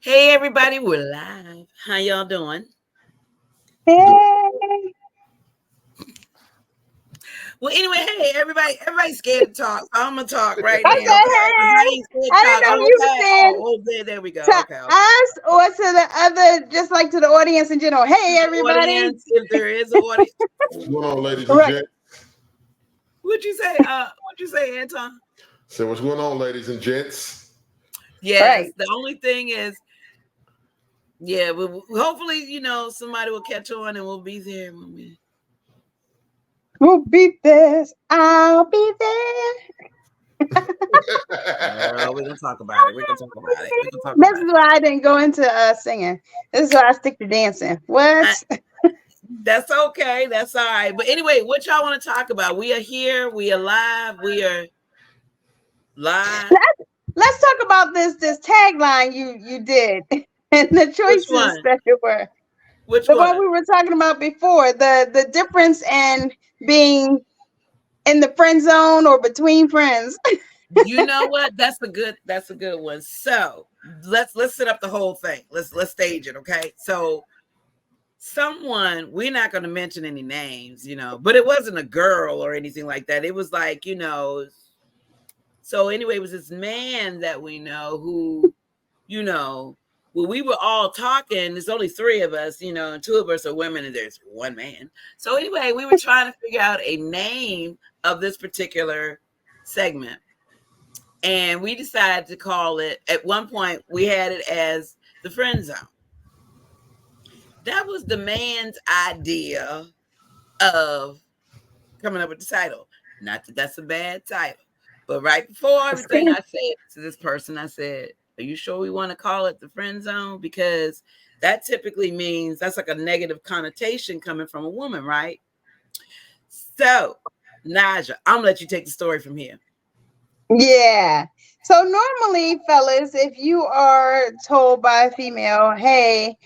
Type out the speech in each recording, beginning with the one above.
Hey everybody, we're live. How y'all doing? Hey. Well, anyway, hey everybody's scared to talk. So I'm gonna talk right I now, said, okay? Because I hey. ain't scared to I talk. didn't know Oh, you were okay. saying There we go. to Okay. us or to the other, just like to the audience in general. Hey, everybody. Audience, if there is an audience. What's going on, ladies and Right. gents? What'd you say, Anton? So what's going on, ladies and gents? Yes. Right. The only thing is, yeah, hopefully, somebody will catch on and we'll be there when we. We'll beat this. I'll be there. We're gonna talk about it. This is why I didn't go into singing. This is why I stick to dancing. What? That's okay. That's all right. But anyway, what y'all want to talk about? We are here. We are live. We are live. Let's talk about this tagline you did and the choices that you were. Which the one? We were talking about before. The difference in being in the friend zone or between friends. You know what? That's a good one. So let's set up the whole thing. Let's stage it, okay? So we're not going to mention any names, but it wasn't a girl or anything like that. It was like, so anyway, it was this man that we know who, well, we were all talking. There's only three of us, and two of us are women and there's one man. So anyway, we were trying to figure out a name of this particular segment. And we decided to call it, at one point, we had it as the friend zone. That was the man's idea of coming up with the title. Not that that's a bad title, but right before everything, I said to this person, I said, are you sure we want to call it the friend zone? Because that typically means that's like a negative connotation coming from a woman, right? So, Nysia, I'm gonna let you take the story from here. Yeah. So normally, fellas, if you are told by a female, hey,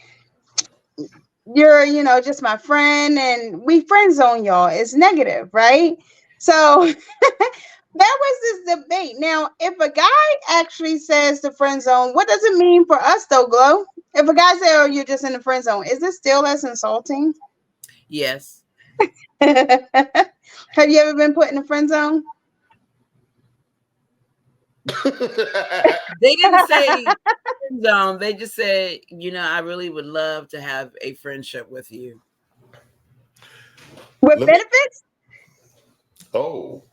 you're, just my friend and we friend zone y'all, it's negative, right? So there was this debate. Now, if a guy actually says the friend zone, what does it mean for us though, Glow? If a guy says, oh, you're just in the friend zone, is this still as insulting? Yes. Have you ever been put in a friend zone? They didn't say friend zone. They just said, I really would love to have a friendship with you. With benefits?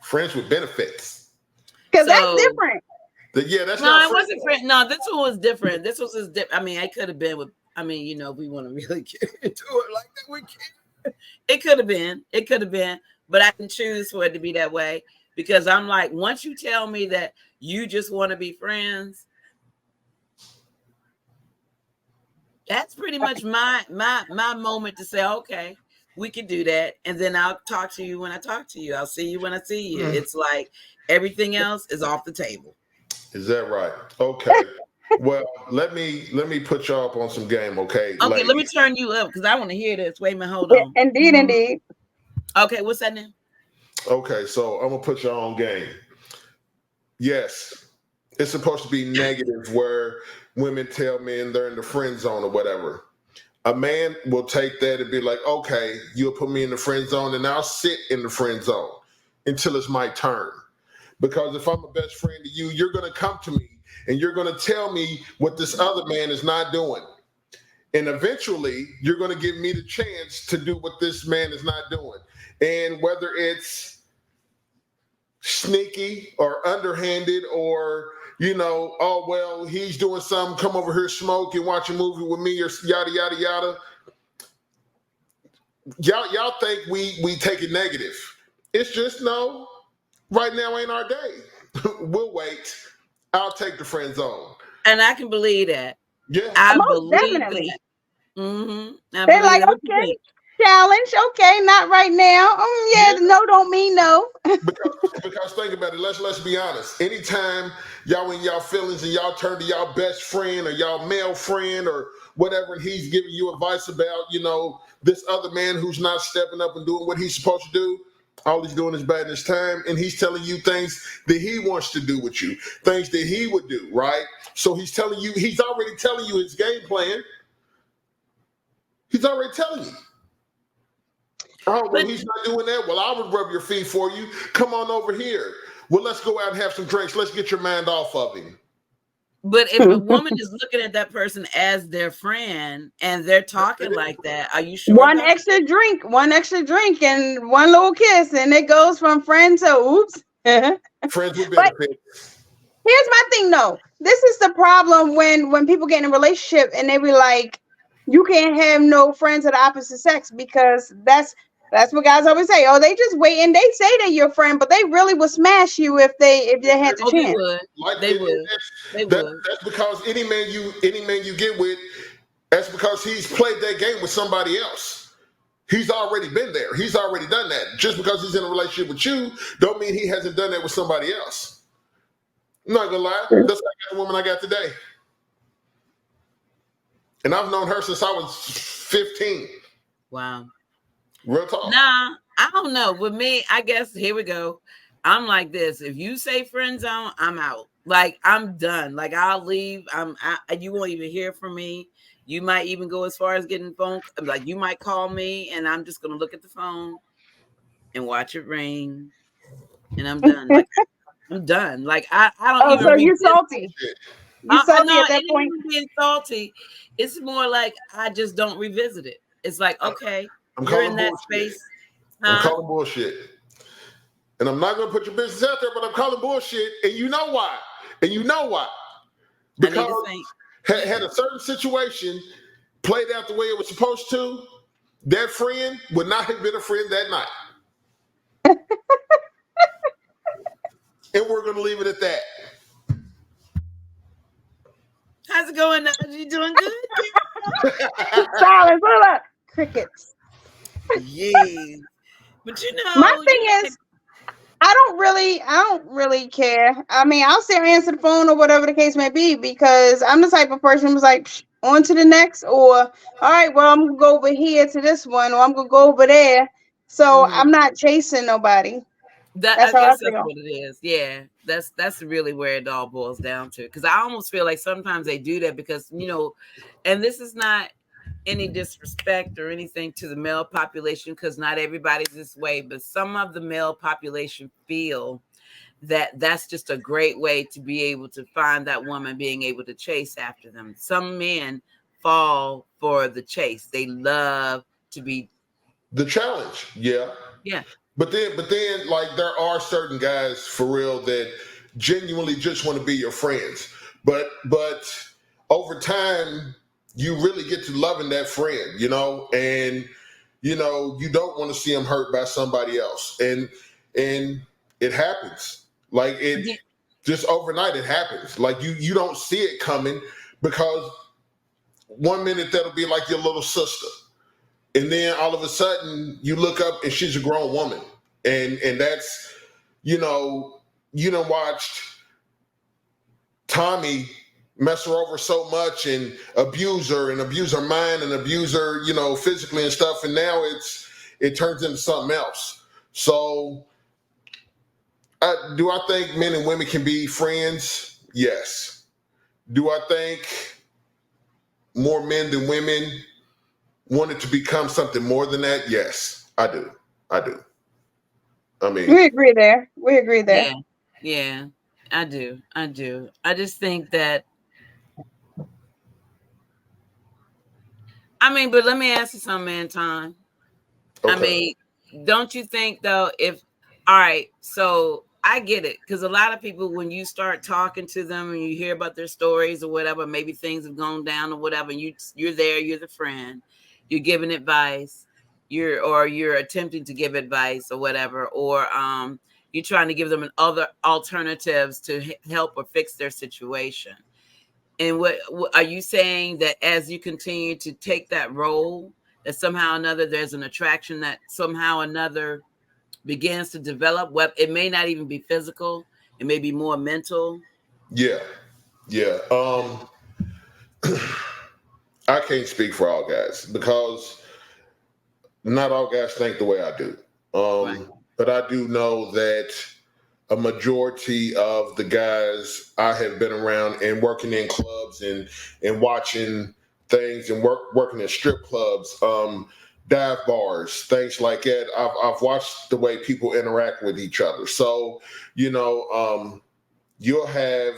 Friends with benefits. Because that's different. Yeah, that's no, it wasn't friend. No, this one was different. This was just different. I mean, I could have been with. I mean, if we want to really get into it like that, we can. It could have been, but I can choose for it to be that way because I'm like, once you tell me that you just want to be friends, that's pretty much my moment to say, okay, we can do that, and then I'll talk to you when I talk to you. I'll see you when I see you. It's like everything else is off the table. Is that right? Okay. Well, let me put y'all up on some game, okay? Okay, ladies. let me turn you up because I want to hear this. Wait a minute, hold on. Indeed. Okay, what's that name? Okay, so I'm gonna put y'all on game. Yes, it's supposed to be negative where women tell men they're in the friend zone or whatever. A man will take that and be like, okay, you'll put me in the friend zone and I'll sit in the friend zone until it's my turn. Because if I'm a best friend to you, you're going to come to me and you're going to tell me what this other man is not doing. And eventually, you're going to give me the chance to do what this man is not doing. And whether it's sneaky or underhanded or, oh, well, he's doing something, come over here, smoke and watch a movie with me or yada, yada, yada. Y'all think we take it negative. It's just no. Right now ain't our day. We'll wait. I'll take the friend zone. And I can believe that. Yeah. I Most believe definitely. that. Mm-hmm. They're like, okay, challenge. Okay, not right now. No don't mean no. because think about it. Let's be honest. Anytime y'all in y'all feelings and y'all turn to y'all best friend or y'all male friend or whatever, and he's giving you advice about, this other man who's not stepping up and doing what he's supposed to do. All he's doing is biding his time, and he's telling you things that he wants to do with you, things that he would do, right? So he's already telling you his game plan. He's already telling you. Oh, well, he's not doing that. Well, I would rub your feet for you. Come on over here. Well, let's go out and have some drinks. Let's get your mind off of him. But if a woman is looking at that person as their friend and they're talking like that, are you sure? One extra drink, and one little kiss, and it goes from friend to oops. Friends with benefits. Here's my thing, though. This is the problem when people get in a relationship and they be like, you can't have no friends of the opposite sex, because that's what guys always say. Oh, they just wait and they say they're your friend, but they really would smash you if they had the chance. They would. That's because any man you get with, that's because he's played that game with somebody else. He's already been there. He's already done that. Just because he's in a relationship with you, don't mean he hasn't done that with somebody else. I'm not gonna lie. That's like the woman I got today. And I've known her since I was 15. Wow. Real talk. Nah, I don't know. With me, I guess, here we go. I'm like this. If you say friend zone, I'm out. Like, I'm done. Like, I'll leave. You won't even hear from me. You might even go as far as getting phone. Like, you might call me, and I'm just going to look at the phone and watch it ring. And I'm done. Like, I'm done. Like, I don't even. Oh, so you're salty. You're salty at that point. Being salty. It's more like I just don't revisit it. It's like, okay, you're in that space. I'm calling bullshit. And I'm not going to put your business out there, but I'm calling bullshit. And you know why? Because had a certain situation played out the way it was supposed to, that friend would not have been a friend that night. And we're going to leave it at that. How's it going now? You doing good? Silence. What up? Crickets. Yeah. But my thing is, I don't really care. I mean, I'll sit and answer the phone or whatever the case may be, because I'm the type of person who's like, on to the next, or all right, well, I'm gonna go over here to this one, or I'm gonna go over there. So I'm not chasing nobody. I guess that's what it is. Yeah, that's really where it all boils down to. Because I almost feel like sometimes they do that because, and this is not any disrespect or anything to the male population, because not everybody's this way, but some of the male population feel that that's just a great way to be able to find that woman being able to chase after them. Some men fall for the chase. They love to be the challenge. Yeah. But then, like, there are certain guys for real that genuinely just want to be your friends. But over time, you really get to loving that friend, and you don't want to see them hurt by somebody else, and it happens. Like, it just overnight, it happens. Like, you don't see it coming, because one minute that'll be like your little sister. And then all of a sudden you look up and she's a grown woman. And that's, you done watched Tommy mess her over so much and abuse her mind and abuse her, physically and stuff. And now it turns into something else. So do I think men and women can be friends? Yes. Do I think more men than women wanted to become something more than that? Yes, I do. I mean, we agree there. Yeah, I do. I just think that, but let me ask you something, Anton. Okay. I mean, don't you think though, all right, so I get it, because a lot of people, when you start talking to them and you hear about their stories or whatever, maybe things have gone down or whatever, and you're there, you're the friend, you're giving advice, you're attempting to give advice or whatever, or you're trying to give them other alternatives to help or fix their situation. And what are you saying, that as you continue to take that role, that somehow or another there's an attraction that somehow or another begins to develop? It may not even be physical, it may be more mental. Yeah. I can't speak for all guys, because not all guys think the way I do. Right. But I do know that a majority of the guys I have been around and working in clubs and watching things and working in strip clubs, dive bars, things like that. I've watched the way people interact with each other. So, you know, you'll have.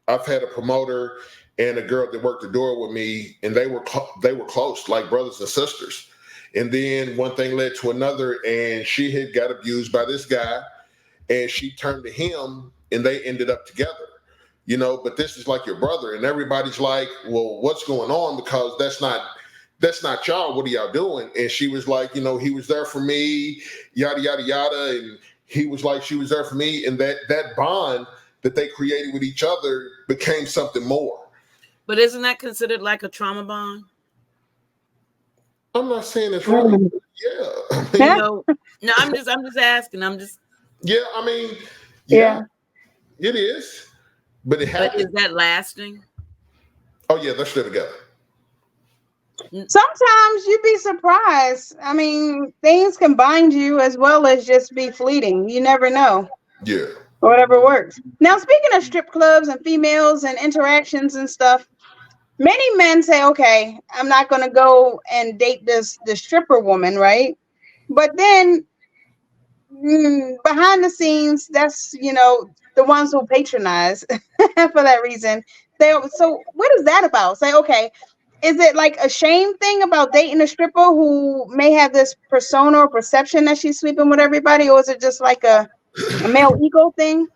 I've had a promoter and a girl that worked the door with me, and they were close, like brothers and sisters. And then one thing led to another, and she had got abused by this guy, and she turned to him, and they ended up together. You know, but this is like your brother, and everybody's like, "Well, what's going on?" Because that's not y'all. What are y'all doing? And she was like, you know, he was there for me, yada yada yada, and he was like, she was there for me, and that bond that they created with each other became something more. But isn't that considered like a trauma bond? I'm not saying it's right. Yeah, I mean, no, I'm just asking. Yeah, I mean, yeah. It is, but it happened. But is that lasting? Oh yeah, they're still together. Sometimes you'd be surprised. I mean, things can bind you as well as just be fleeting. You never know. Yeah. Whatever works. Now, speaking of strip clubs and females and interactions and stuff, many men say, okay, I'm not going to go and date the stripper woman, right? But then behind the scenes, that's, you know, the ones who patronize for that reason. So what is that about? Say, okay, is it like a shame thing about dating a stripper who may have this persona or perception that she's sleeping with everybody? Or is it just like a male ego thing?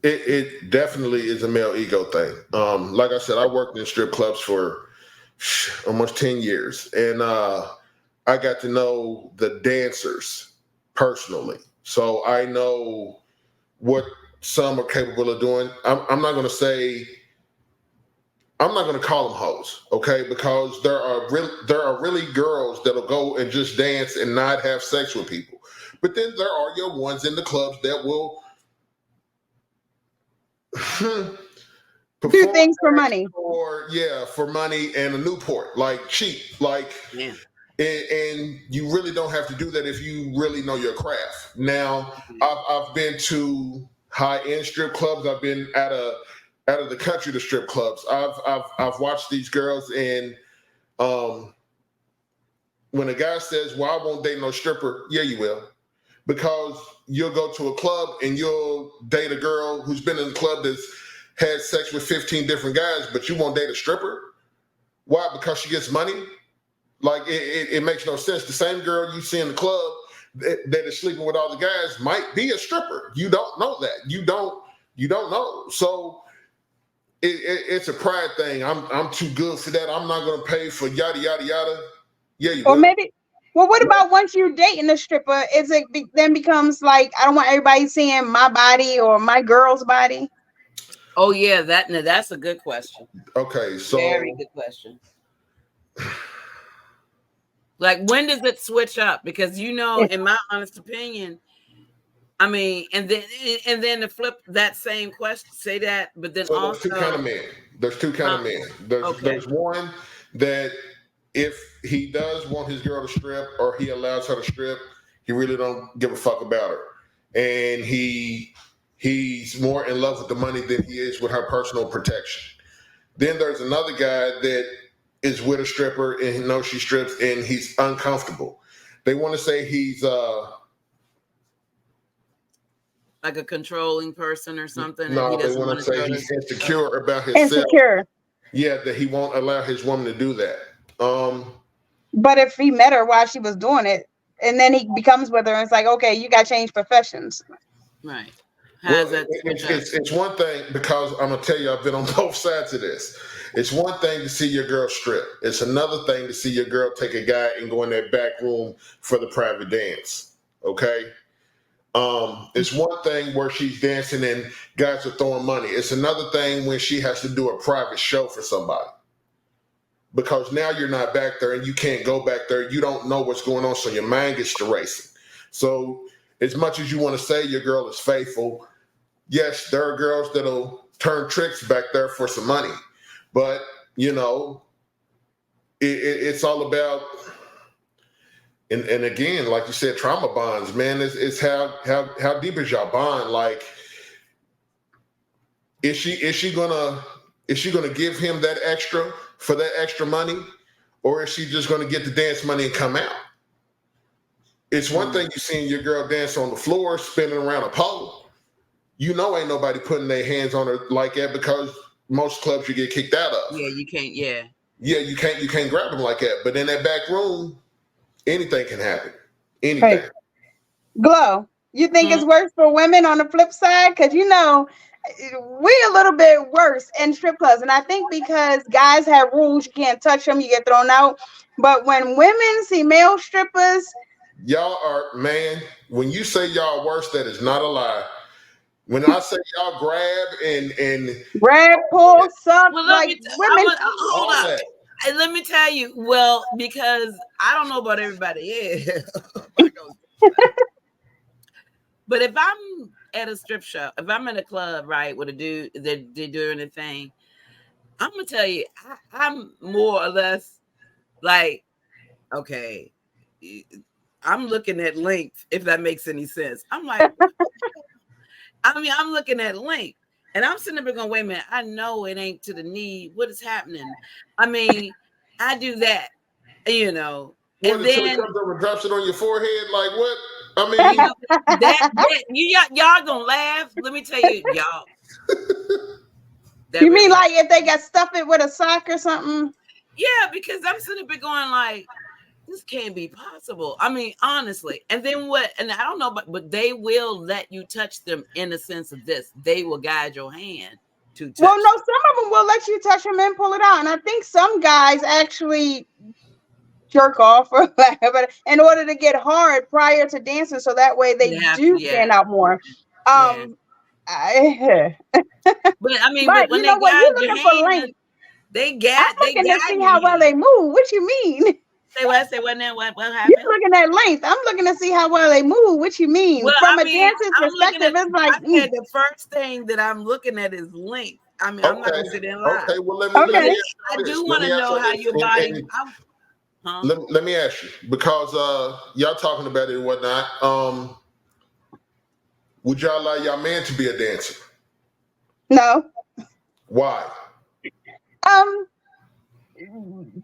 It definitely is a male ego thing. Like I said, I worked in strip clubs for almost 10 years, and I got to know the dancers personally. So I know what some are capable of doing. I'm not going to say, I'm not going to call them hoes, okay? Because there are really girls that'll go and just dance and not have sex with people. But then there are your ones in the clubs that will do things for money. For money and a Newport, like cheap, like yeah. And you really don't have to do that if you really know your craft. Now, I've been to high-end strip clubs. I've been out of the country to strip clubs. I've watched these girls, and when a guy says, "Well, I won't date no stripper," yeah, you will, because you'll go to a club and you'll date a girl who's been in the club that's had sex with 15 different guys, but you won't date a stripper. Why? Because she gets money. Like it makes no sense. The same girl you see in the club that is sleeping with all the guys might be a stripper. You don't know that. You don't know. So it's a pride thing. I'm too good for that. I'm not going to pay for yada yada yada. Yeah, you or will. maybe. Well, what about once you're dating a stripper? Is it then becomes like, I don't want everybody seeing my body or my girl's body? Oh yeah, that's a good question. Okay, so very good question. Like, when does it switch up? Because, you know, in my honest opinion, I mean, and then to flip that same question, say that, but then so also there's two kind of men. There's two kind of men. There's one that if he does want his girl to strip or he allows her to strip, he really don't give a fuck about her, and he's more in love with the money than he is with her personal protection. Then there's another guy that is with a stripper and he knows she strips and he's uncomfortable. They want to say he's like a controlling person or something. No, and he they want to say he's insecure about himself. Insecure. Yeah, that he won't allow his woman to do that. But if he met her while she was doing it, and then he becomes with her, and it's like, okay, you got to change professions. Right. Well, it's one thing, because I'm gonna tell you, I've been on both sides of this. It's one thing to see your girl strip. It's another thing to see your girl take a guy and go in that back room for the private dance. Okay. It's one thing where she's dancing and guys are throwing money. It's another thing when she has to do a private show for somebody. Because now you're not back there and you can't go back there. You don't know what's going on, so your mind gets to racing. So as much as you want to say your girl is faithful, yes, there are girls that'll turn tricks back there for some money. But, you know, it's all about, and again, like you said, trauma bonds, man. It's how deep is your bond? Like, Is she gonna give him that extra for that extra money, or is she just gonna get the dance money and come out? It's one thing you seeing your girl dance on the floor spinning around a pole. You know ain't nobody putting their hands on her like that, because most clubs you get kicked out of. Yeah, you can't. Yeah. Yeah, you can't grab them like that. But in that back room, anything can happen. Anything. Right. Glow, you think it's worse for women on the flip side? Because we a little bit worse in strip clubs, and I think because guys have rules, you can't touch them, you get thrown out. But when women see male strippers, y'all are, man, when you say y'all worse, that is not a lie. When I say y'all grab and grab, pull, suck, Well, like women. hold up. that. And let me tell you, well, because I don't know about everybody else. But if I'm at a strip show, if I'm in a club, right, with a dude, they're doing a thing, I'm gonna tell you, I'm more or less like, okay, I'm looking at length, if that makes any sense. I'm like, I'm looking at length, and I'm sitting there going, wait a minute, I know it ain't to the knee. What is happening? I mean, I do that, What, and then it comes over and drops it on your forehead, like what? I mean, that y'all gonna laugh. Let me tell you, y'all. You mean like if they got stuffed it with a sock or something? Yeah, because I'm sitting there going like, this can't be possible. I mean, honestly. And then what? And I don't know, but they will let you touch them in the sense of this. They will guide your hand to touch. Well, no, some of them will let you touch them and pull it out. And I think some guys actually jerk off or whatever in order to get hard prior to dancing, so that way they do stand out more. But I mean, but when you know what, you're looking for length. I'm looking to see how well they move. What you mean? Say what now? What happened? You're looking at length. I'm looking to see how well they move. What you mean? Well, From a dancer's perspective, it's like the first thing that I'm looking at is length. I mean, I'm not gonna sit there and lie. Okay, well, I do want to know how your body. Let me ask you, because y'all talking about it and whatnot. Would y'all allow y'all man to be a dancer? No. Why?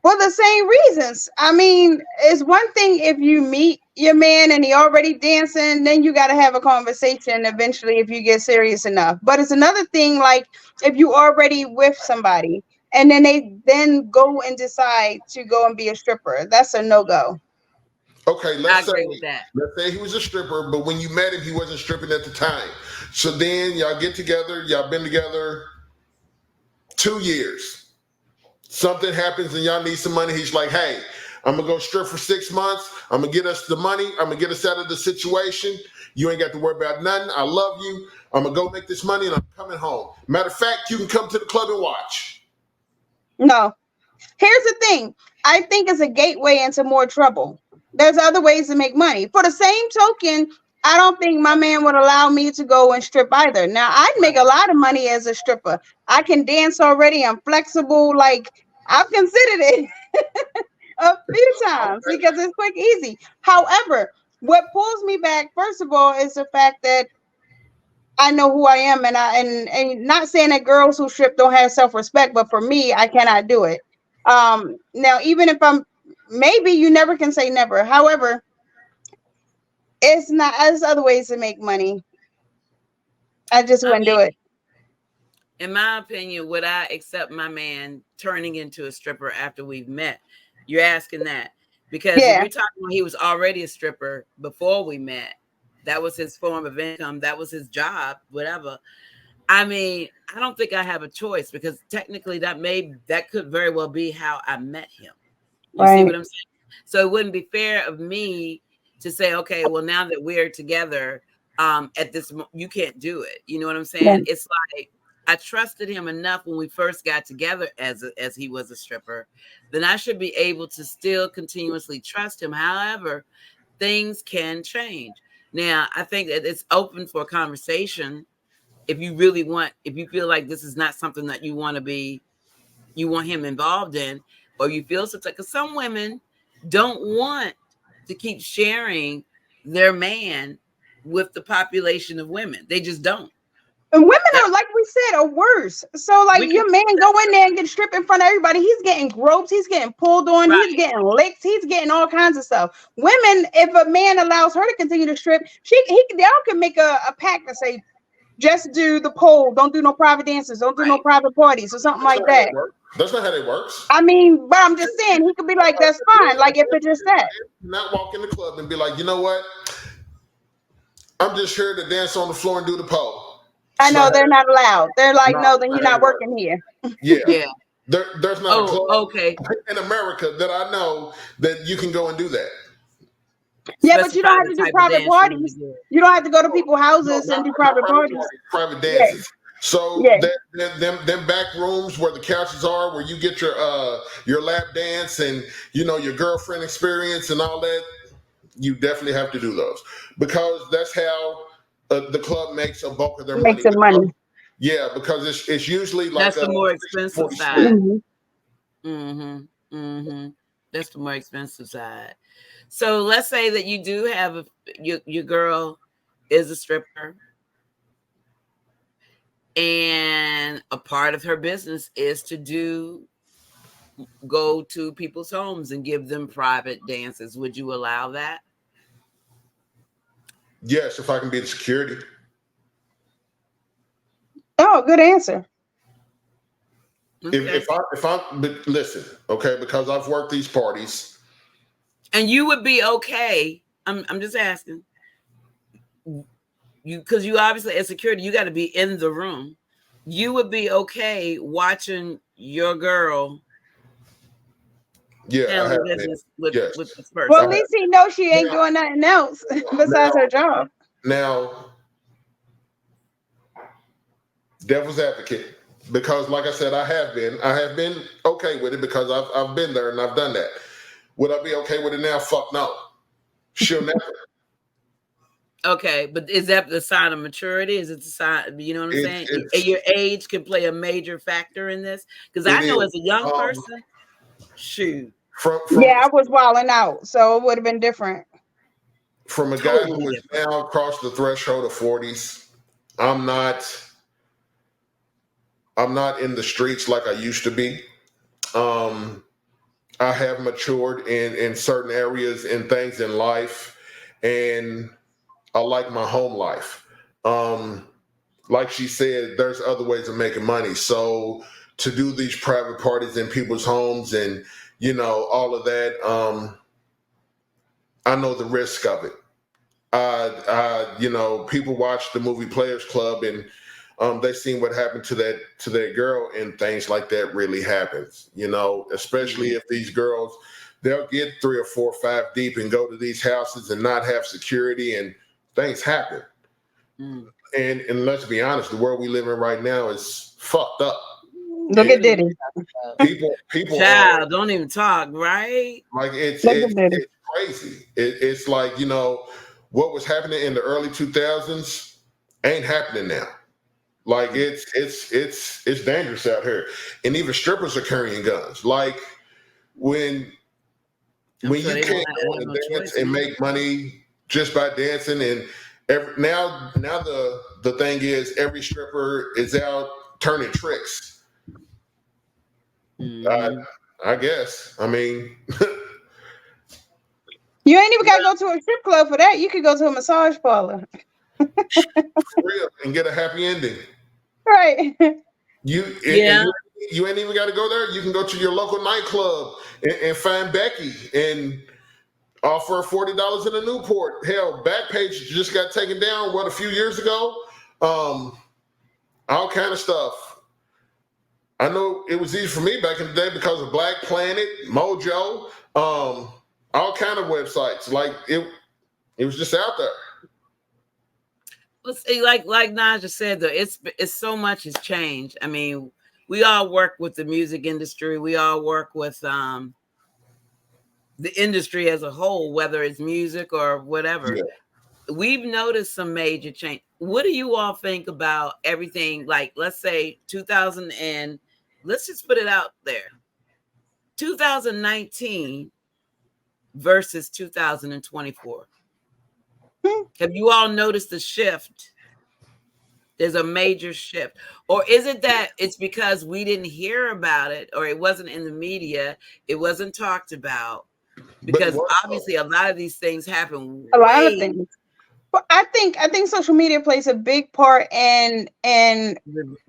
For the same reasons. I mean, it's one thing if you meet your man and he already dancing, then you got to have a conversation eventually if you get serious enough. But it's another thing, like if you already with somebody and then they go and decide to go and be a stripper, that's a no-go. Okay, let's say he was a stripper, but when you met him, he wasn't stripping at the time. So then y'all get together, y'all been together 2 years. Something happens and y'all need some money. He's like, hey, I'm going to go strip for 6 months. I'm going to get us the money. I'm going to get us out of the situation. You ain't got to worry about nothing. I love you. I'm going to go make this money and I'm coming home. Matter of fact, you can come to the club and watch. No. Here's the thing. I think it's a gateway into more trouble. There's other ways to make money. For the same token, I don't think my man would allow me to go and strip either. Now, I'd make a lot of money as a stripper. I can dance already. I'm flexible. Like, I've considered it a few times because it's quick, easy. However, what pulls me back, first of all, is the fact that I know who I am, and not saying that girls who strip don't have self-respect, but for me, I cannot do it. Now, even if maybe you never can say never. However, there's other ways to make money. I just wouldn't do it. In my opinion, would I accept my man turning into a stripper after we've met? You're asking that because if you're talking when he was already a stripper before we met, that was his form of income, that was his job, whatever. I mean, I don't think I have a choice because technically that could very well be how I met him. You see what I'm saying? So it wouldn't be fair of me to say, okay, well, now that we're together, at this, you can't do it. You know what I'm saying? Yeah. It's like I trusted him enough when we first got together as he was a stripper, then I should be able to still continuously trust him. However, things can change. Now, I think that it's open for conversation. If you feel like this is not something that you want him involved in, or you feel something, because some women don't want to keep sharing their man with the population of women. They just don't. And women are, like we said, are worse. So, like, your man go in there and get stripped in front of everybody. He's getting groped. He's getting pulled on. He's getting licked. He's getting all kinds of stuff. Women, if a man allows her to continue to strip, they all can make a pact and say, just do the pole. Don't do no private dances. Don't do no private parties or something like that. That's not how that works. I mean, but I'm just saying, he could be like, that's fine. Like, if it's just that. Not walk in the club and be like, you know what? I'm just here to dance on the floor and do the pole. I know they're not allowed. They're like, no, then you're not working here. Yeah. There's not a club in America that I know that you can go and do that. Yeah, but you don't have to do private parties. You don't have to go to people's houses and do private parties. Private dances. So them back rooms where the couches are, where you get your lap dance and your girlfriend experience and all that, you definitely have to do those because that's how the club makes a bulk of their money. Yeah, because it's usually like that's the more expensive side. That's the more expensive side. So let's say that you do have your girl is a stripper, and a part of her business is to go to people's homes and give them private dances. Would you allow that? Yes, if I can be the security. Oh, good answer. Okay. If I but listen, okay, because I've worked these parties. And you would be okay. I'm just asking. Because you obviously as security, you got to be in the room. You would be okay watching your girl handle business with this person. Well, at least he knows she ain't doing nothing else besides her job. Now, devil's advocate, because like I said, I have been okay with it because I've been there and I've done that. Would I be okay with it now? Fuck no. She'll never. Okay, but is that the sign of maturity? Is it the sign? You know what I'm saying? Your age can play a major factor in this. Because I know as a young person, shoot. I was wilding out, so it would have been different. From a guy who is now across the threshold of 40s, I'm not in the streets like I used to be. I have matured in certain areas and things in life, and I like my home life. Like she said, there's other ways of making money. So to do these private parties in people's homes and, all of that, I know the risk of it. People watch the movie Players Club and they seen what happened to that girl, and things like that really happens, especially if these girls, they'll get 3 or 4 or 5 deep and go to these houses and not have security, and things happen. And let's be honest, the world we live in right now is fucked up. Look at Diddy. People Child, don't even talk, right? Like it's crazy. It's like, what was happening in the early 2000s ain't happening now. Like it's dangerous out here. And even strippers are carrying guns. Like when you can't go and dance and make money just by dancing, and now the thing is every stripper is out turning tricks. I guess. I mean, you ain't even gotta go to a strip club for that. You could go to a massage parlor. For real, and get a happy ending. Right. You ain't even got to go there. You can go to your local nightclub and find Becky and offer $40 in a Newport. Hell, Backpage just got taken down, a few years ago? All kind of stuff. I know it was easy for me back in the day because of Black Planet, Mojo, all kind of websites. Like it was just out there. Let's see, like Naja said, though, it's so much has changed. I mean, we all work with the music industry. We all work with the industry as a whole, whether it's music or whatever. Yeah. We've noticed some major change. What do you all think about everything? Like, let's say 2000 and let's just put it out there. 2019 versus 2024. Have you all noticed the shift There's a major shift. Or is it that it's because we didn't hear about it, or it wasn't in the media, it wasn't talked about? Because obviously a lot of these things happen a lot of things. But I think social media plays a big part in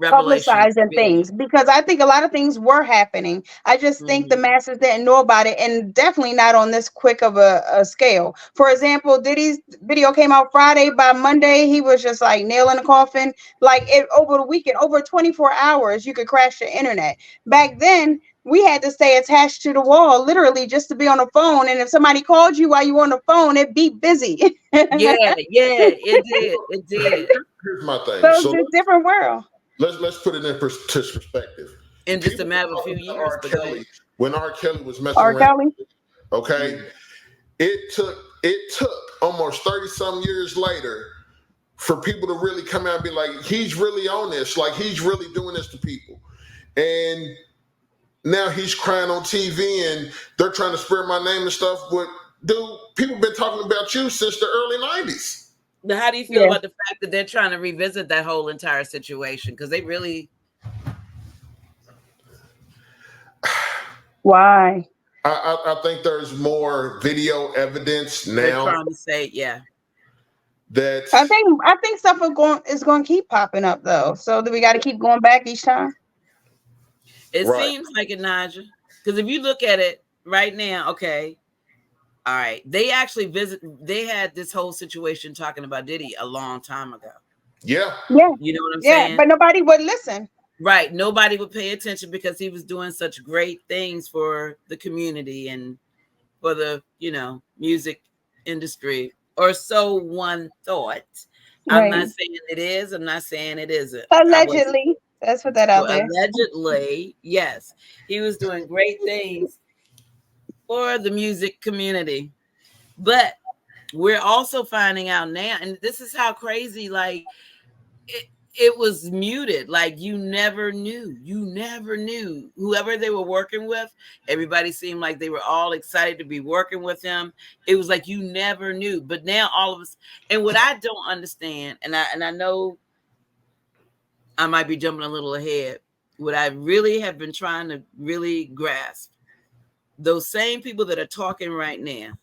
publicizing things, because I think a lot of things were happening. I just think the masses didn't know about it, and definitely not on this quick of a scale. For example, Diddy's video came out Friday. By Monday, he was just like nail in the coffin. Like over the weekend, over 24 hours, you could crash the internet. Back then, we had to stay attached to the wall, literally, just to be on the phone. And if somebody called you while you were on the phone, it'd be busy. Yeah, it did. Here's my thing. So it's a different world. Let's put it in perspective. In just a matter of a few years. When R. Kelly was messing around, okay, it took almost 30-some years later for people to really come out and be like, he's really on this, like he's really doing this to people. And now he's crying on TV and they're trying to spread my name and stuff. But dude, people have been talking about you since the early 90s. Now, how do you feel about the fact that they're trying to revisit that whole entire situation? Because they really... Why? I think there's more video evidence now. They're trying to say, that I think stuff is going to keep popping up, though. So do we got to keep going back each time? It seems like it, Naja. Because if you look at it right now, okay, all right, they had this whole situation talking about Diddy a long time ago. Yeah. You know what I'm saying? Yeah, but nobody would listen. Right. Nobody would pay attention because he was doing such great things for the community and for the, music industry, or so one thought. Right. I'm not saying it is. I'm not saying it isn't. Allegedly. Let's put that out there. Allegedly, yes. He was doing great things for the music community. But we're also finding out now, and this is how crazy, like, it was muted. Like, you never knew. Whoever they were working with, everybody seemed like they were all excited to be working with him. It was like you never knew. But now all of us, and what I don't understand, and I know I might be jumping a little ahead. What I really have been trying to really grasp, those same people that are talking right now,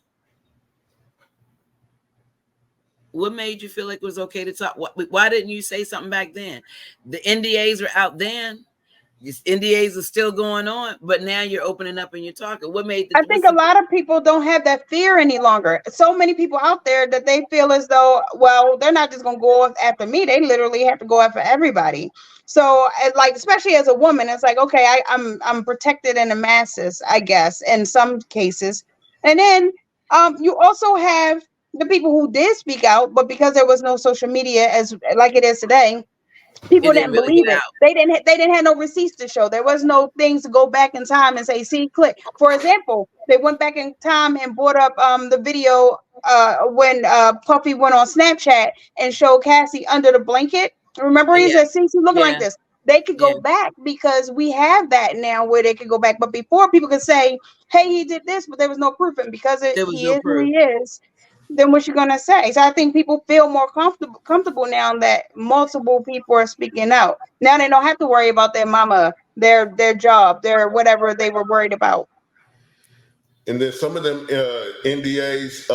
what made you feel like it was okay to talk? Why didn't you say something back then? The NDAs were out then. These NDAs are still going on, but now you're opening up and you're talking. What made I think a lot of people don't have that fear any longer. So many people out there that they feel as though, well, they're not just going to go after me. They literally have to go after everybody. So, like, especially as a woman, it's like, okay, I'm protected in the masses, I guess, in some cases. And then you also have the people who did speak out, but because there was no social media as like it is today, people didn't really believe it. They didn't have no receipts to show. There was no things to go back in time and say, see, click. For example, they went back in time and brought up the video when Puffy went on Snapchat and showed Cassie under the blanket. Remember, he said, see, she looking like this. They could go back because we have that now where they could go back. But before, people could say, hey, he did this, but there was no proof. And because he is who he is, then what you gonna say? So I think people feel more comfortable now that multiple people are speaking out. Now they don't have to worry about their mama, their job, their whatever they were worried about. And then some of them NDAs,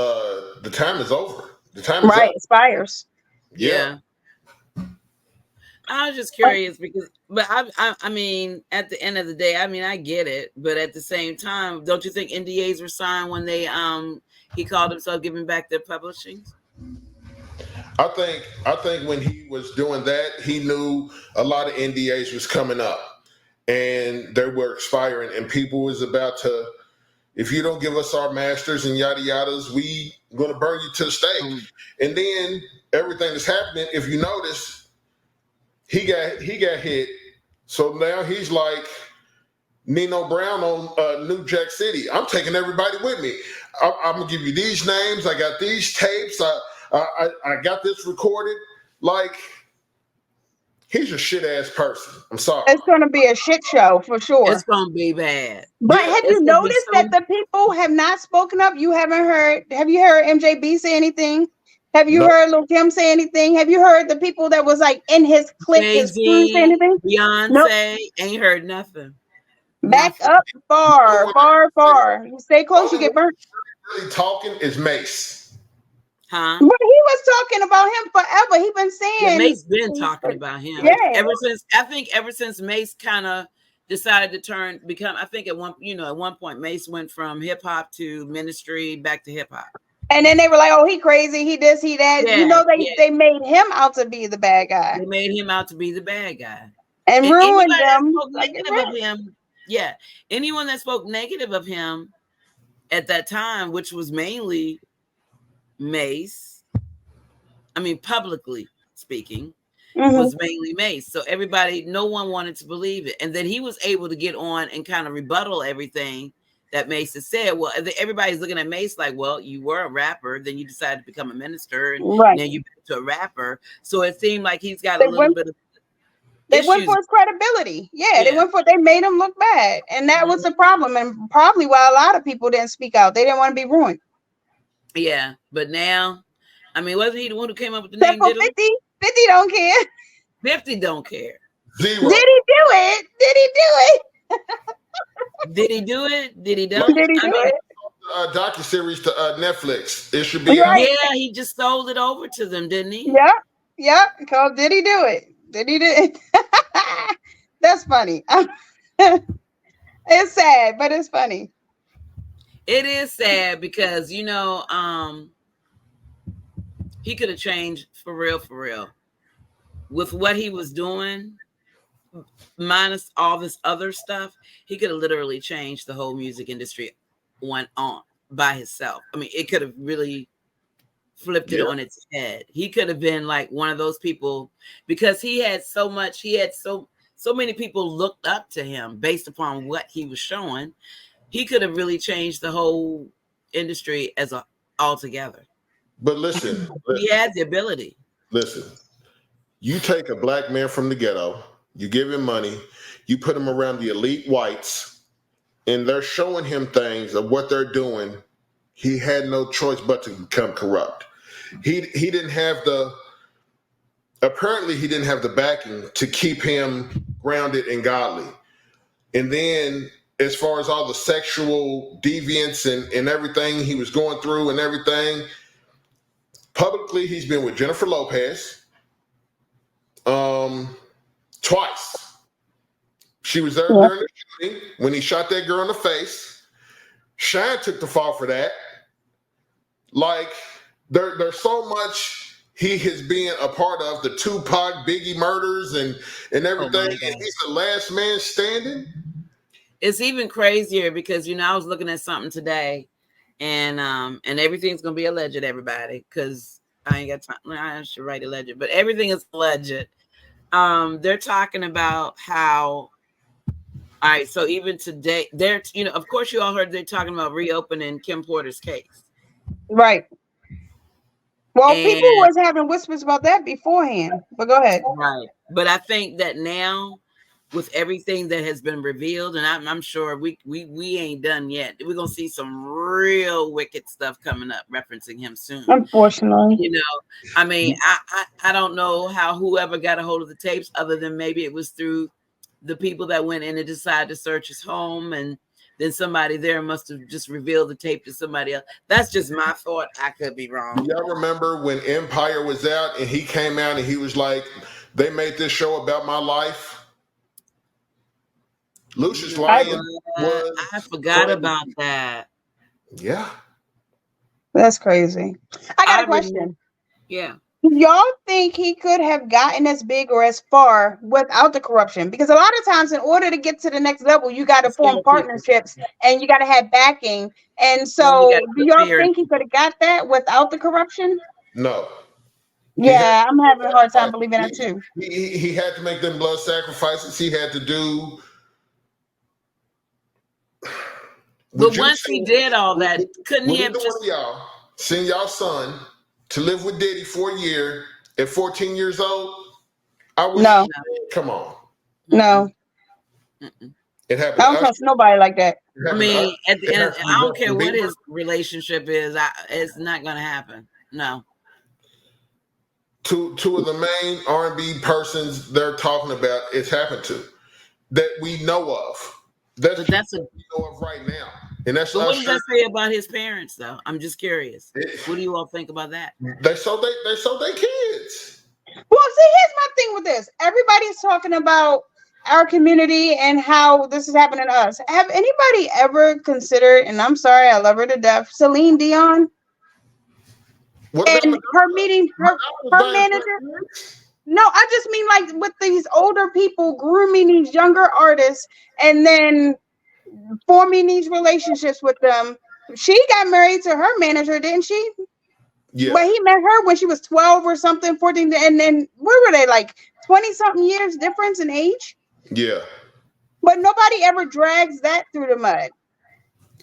the time is over. The time is right up. Expires. Yeah. I was just curious but I mean, at the end of the day, I mean, I get it, but at the same time, don't you think NDAs were signed when they he called himself giving back their publishing? I think when he was doing that, he knew a lot of NDAs was coming up and they were expiring, and people was about to, if you don't give us our masters and yada yadas, we gonna burn you to the stake. And then everything that's happening, if you notice, he got hit. So now he's like Nino Brown on New Jack City. I'm taking everybody with me. I'm gonna give you these names. I got these tapes. I got this recorded. Like, he's a shit ass person. I'm sorry. It's gonna be a shit show for sure. It's gonna be bad. But have you noticed that the people have not spoken up? You haven't heard. Have you heard MJB say anything? Have you No, heard Lil Kim say anything? Have you heard the people that was like in his clique, his crew, say Jay-Z, anything? Nope. Beyonce, ain't heard nothing. Back Nothing. up no far, one far, far. You stay close, you only get one burnt. really talking is Mace. Huh? But he was talking about him forever. He been Yeah, saying, Mace been talking about him yeah. ever since Mace kind of decided to become. I think at one point Mace went from hip hop to ministry back to hip hop. And then they were like, "Oh, he crazy. He this, he that." You Yeah, know, yeah. they made him out to be the bad guy They made him out to be the bad guy. and And ruined anybody that them. spoke Like it negative of him, yeah, anyone that spoke negative of him at that time, which was mainly Mace, I mean, publicly speaking, was mainly Mace. So no one wanted to believe it. And then he was able to get on and kind of rebuttal everything that Mace has said. Well, everybody's looking at Mace like, well, you were a rapper, then you decided to become a minister, and right. now you've been to a rapper. So it seemed like he's got They a little bit of They issues. went for his credibility. Yeah, they made him look bad. And that was the problem. And probably why a lot of people didn't speak out. They didn't want to be ruined. Yeah, but now, I mean, wasn't he the one who came up with the Except name for Diddy? 50. 50 don't care. 50 don't care. Zero. Did he do it? Did he do it? Did he do it? Did he don't? Did he do it? Docuseries to Netflix. It should be. Right. Yeah, he just sold it over to them, didn't he? Yeah. Yeah. Called Did he do it? Did he do it? That's funny. It's sad, but it's funny. It is sad because he could have changed for real. With what he was doing, minus all this other stuff, he could have literally changed the whole music industry on by himself. I mean, it could have really flipped it on its head. He could have been like one of those people because he had so many people looked up to him based upon what he was showing. He could have really changed the whole industry altogether. But listen, he had the ability. Listen, you take a black man from the ghetto, you give him money, you put him around the elite whites, and they're showing him things of what they're doing. He had no choice but to become corrupt. He didn't have the backing to keep him grounded and godly. And then as far as all the sexual deviance and everything he was going through and everything, publicly he's been with Jennifer Lopez twice. She was there during the shooting when he shot that girl in the face. Shine took the fall for that. Like there's so much he has been a part of, the Tupac, Biggie murders and everything. And he's the last man standing. It's even crazier because I was looking at something today, and everything's gonna be alleged, everybody, because I ain't got time. I should write alleged, but everything is alleged. They're talking about how. All right, so even today, of course, you all heard they're talking about reopening Kim Porter's case. Right. Well, people was having whispers about that beforehand, but go ahead. Right. But I think that now, with everything that has been revealed, and I'm sure we ain't done yet. We're gonna see some real wicked stuff coming up referencing him soon. Unfortunately, I mean, I don't know how whoever got a hold of the tapes, other than maybe it was through the people that went in and decided to search his home, and then somebody there must have just revealed the tape to somebody else. That's just my thought. I could be wrong. Y'all remember when Empire was out and he came out and he was like, "They made this show about my life." Lucius Lyon was. I forgot about that. Yeah, that's crazy. I got a question. Yeah. Y'all think he could have gotten as big or as far without the corruption? Because a lot of times, in order to get to the next level, you got to form partnerships and you got to have backing. And so, do y'all think he could have got that without the corruption? No. Yeah, I'm having a hard time believing that too. He had to make them blood sacrifices. He had to do. But once he did all that, couldn't he have just send y'all son to live with Diddy for a year at 14 years old? No. Come on. No. It happened. I don't trust nobody like that. I mean, at the end, I don't care what his relationship is. It's not going to happen. No. two of the main R&B persons they're talking about, it's happened to that we know of. That's we know of right now, and that's. But what does that say about his parents, though? I'm just curious. What do you all think about that? They sold their kids. Well, see, here's my thing with this. Everybody's talking about our community and how this is happening to us. Have anybody ever considered, and I'm sorry, I love her to death, Celine Dion? And her meeting, her manager. No, I just mean like with these older people grooming these younger artists and then forming these relationships with them. She got married to her manager, didn't she? Yeah. But he met her when she was 12 or something, 14. And then where were they? Like 20-something years difference in age? Yeah. But nobody ever drags that through the mud.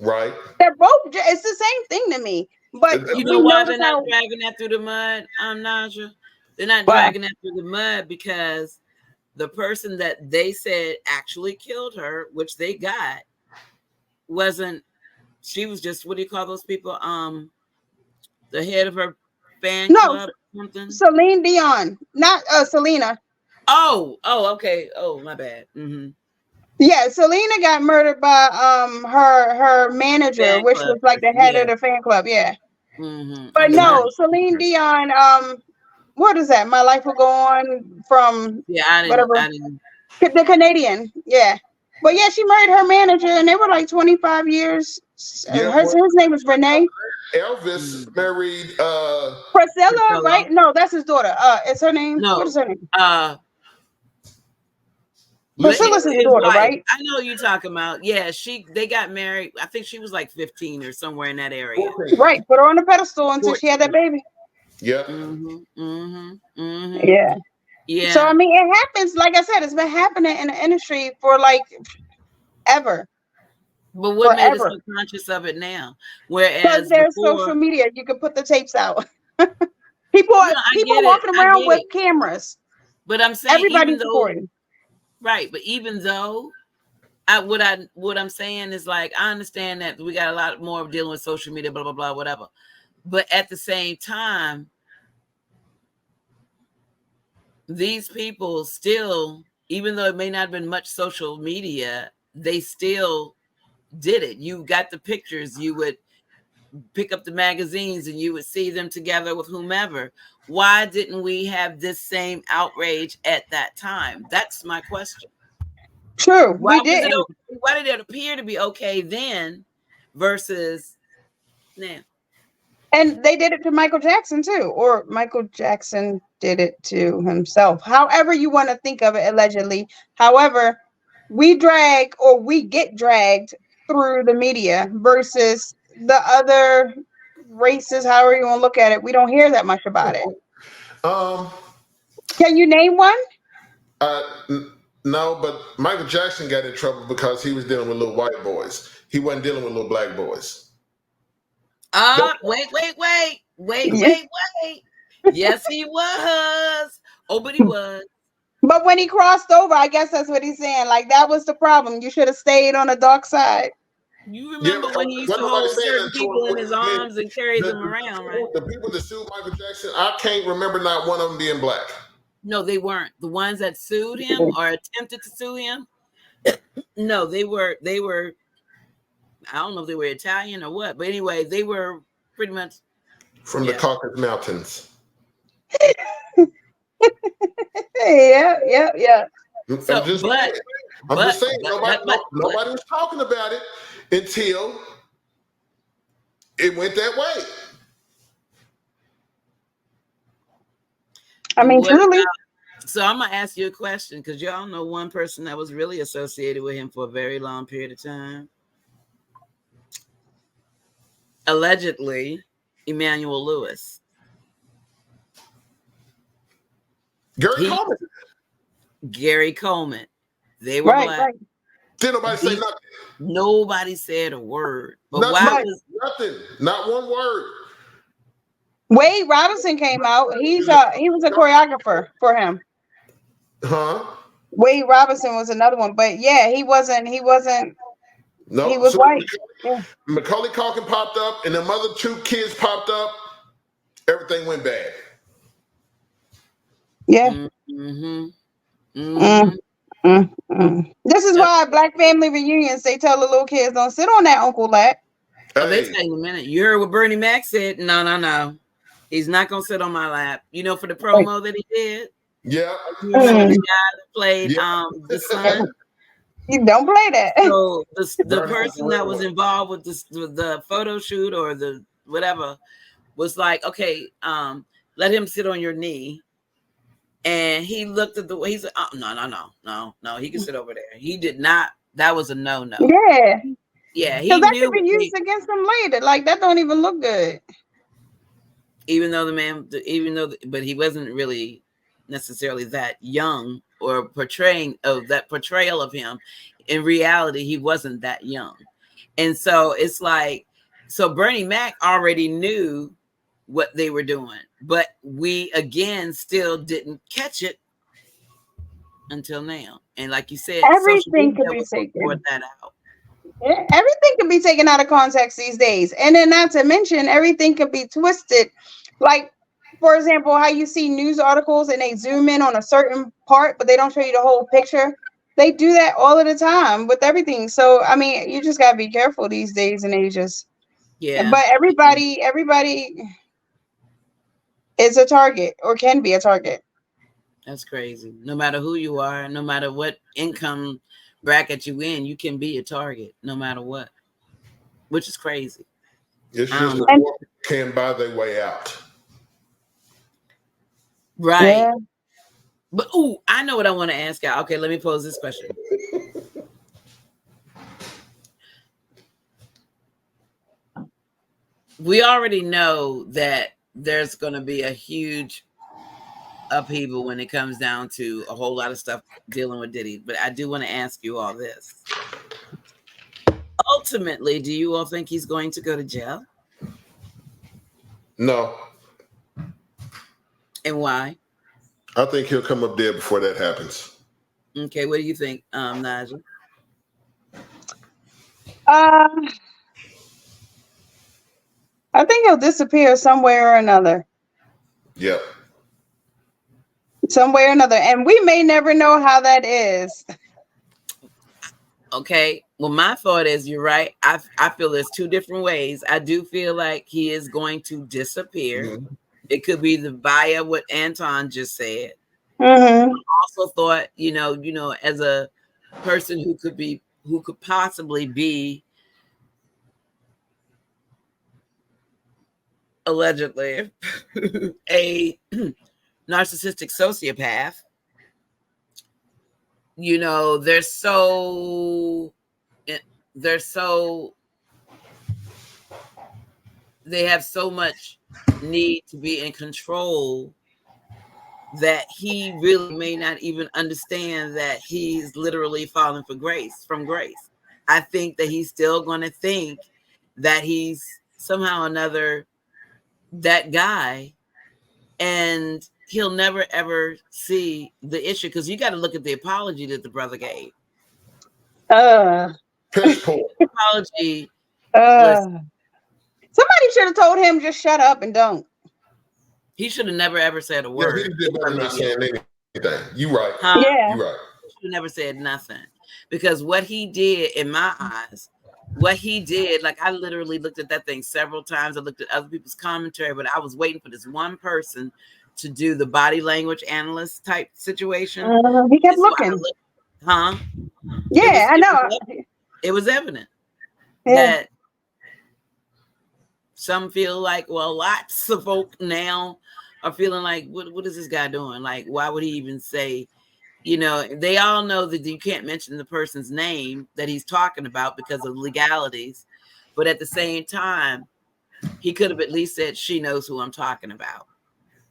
Right. They're both, it's the same thing to me. But you know why they're not dragging that through the mud, Naja? They're not dragging that through the mud because the person that they said actually killed her, which they got, wasn't, she was just, what do you call those people? The head of her fan club or something? Celine Dion, not Selena. Oh, okay. Oh, my bad. Mm-hmm. Yeah, Selena got murdered by her manager, fan which club. Was like the head of the fan club. Yeah. Mm-hmm. But no, Celine Dion, what is that? My Life Will Go On from whatever. The Canadian, yeah. But yeah, she married her manager, and they were like 25 years. Yeah, his name was Renee. Elvis married Priscilla, right? No, that's his daughter. Is her name? No. What is her name? Priscilla's his daughter, right? I know you're talking about. Yeah, they got married. I think she was like 15 or somewhere in that area. Right, put her on the pedestal until she had that baby. Yeah. Yeah. Yeah. So I mean, it happens. Like I said, it's been happening in the industry for like ever. But what made us so conscious of it now? Whereas because there's social media, you can put the tapes out. people walking around with cameras. But I'm saying everybody's recording. Right, but even though what I'm saying is like I understand that we got a lot more dealing with social media, blah blah blah, whatever. But at the same time, these people still, even though it may not have been much social media, they still did it. You got the pictures. You would pick up the magazines and you would see them together with whomever. Why didn't we have this same outrage at that time? That's my question. True, we did. Why did it appear to be okay then versus now? And they did it to Michael Jackson too, or Michael Jackson did it to himself. However you want to think of it, allegedly. However, we get dragged through the media versus the other races, however you want to look at it. We don't hear that much about it. Can you name one? No, but Michael Jackson got in trouble because he was dealing with little white boys. He wasn't dealing with little black boys. Wait. Yes, he was. Oh, but he was. But when he crossed over, I guess that's what he's saying. Like, that was the problem. You should have stayed on the dark side. You remember when he used to hold certain people in his arms and carry them around, right? The people that sued Michael Jackson, I can't remember not one of them being black. No, they weren't. The ones that sued him or attempted to sue him, no, they were. I don't know if they were Italian or what, but anyway, they were pretty much from the Caucasus Mountains. Yeah. I'm just saying, nobody was talking about it until it went that way. I mean, truly. So I'm gonna ask you a question because y'all know one person that was really associated with him for a very long period of time. Allegedly, Emmanuel Lewis. Gary Coleman. They were black. Right. Did nobody say nothing? Nobody said a word. But nothing. Not one word. Wade Robinson came out. He was a choreographer for him. Huh? Wade Robinson was another one, but yeah, he wasn't. No, he was white. Macaulay Culkin popped up, and the other two kids popped up. Everything went bad. Yeah. Mm-hmm. Mm, Mm-hmm. This is Yep. why Black family reunions, they tell the little kids, don't sit on that uncle lap. Oh, they Hey, say in a minute. You heard what Bernie Mac said? No, no, no. He's not gonna sit on my lap. You know, for the promo that he did. yeah, You remember the Mm, guy that played yeah. the son? you don't play that. So the Bernie was the person that real was one. involved with this the photo shoot or the whatever was like, okay, let him sit on your knee. And he looked at the way he said, oh, no, no, no, no, no, he can sit over there. He did not. That was a no. Yeah. Yeah, Because he that could knew. be used against them later. Like, that don't even look good. Even though but he wasn't really necessarily that young or that portrayal of him. In reality, he wasn't that young. And so it's like, so Bernie Mac already knew what they were doing, but we again still didn't catch it until now. And like you said, social Everything media could be was what brought taken. that out. Everything can be taken out of context these days. And then, not to mention, everything can be twisted. Like, for example, how you see news articles and they zoom in on a certain part, but they don't show you the whole picture. They do that all of the time with everything. So, I mean, you just got to be careful these days and ages. Yeah, But everybody is a target or can be a target. that's crazy. No matter who you are, no matter what income bracket you in, you can be a target no matter what, which is crazy. It's I just don't the know. And poor can buy their way out. Right. yeah, But I know what I want to ask y'all. Okay, let me pose this question. We already know that there's going to be a huge upheaval when it comes down to a whole lot of stuff dealing with Diddy. But I do want to ask you all this. Ultimately, do you all think he's going to go to jail? No, And why? I think he'll come up dead before that happens. Okay, what do you think, Nigel? uh, I think he'll disappear somewhere or another. Yep. Some way or another. And we may never know how that is. Okay. Well, my thought is you're right. I feel there's two different ways. I do feel like he is going to disappear. Mm-hmm. It could be the via what Anton just said. Mm-hmm. Also thought, as a person who could possibly be allegedly a narcissistic sociopath. They're so they have so much need to be in control that he really may not even understand that he's literally falling from grace. I think that he's still going to think that he's somehow or another that guy, and he'll never ever see the issue, because you got to look at the apology that the brother gave. Uh, Piss poor. Apology. Listen, Somebody should have told him just shut up and don't. he should have never ever said a Yeah, word. he did better not saying anything. You right. Huh? Yeah. You right. He should have never said nothing, because what he did, in my eyes, like, I literally looked at that thing several times. I looked at other people's commentary, but I was waiting for this one person to do the body language analyst type situation. He kept And so I looking. looked, huh? Yeah, I know. It was evident Yeah. that some feel like, well, lots of folk now are feeling like, what is this guy doing? Like, why would he even say, they all know that you can't mention the person's name that he's talking about because of legalities. But at the same time, he could have at least said, she knows who I'm talking about.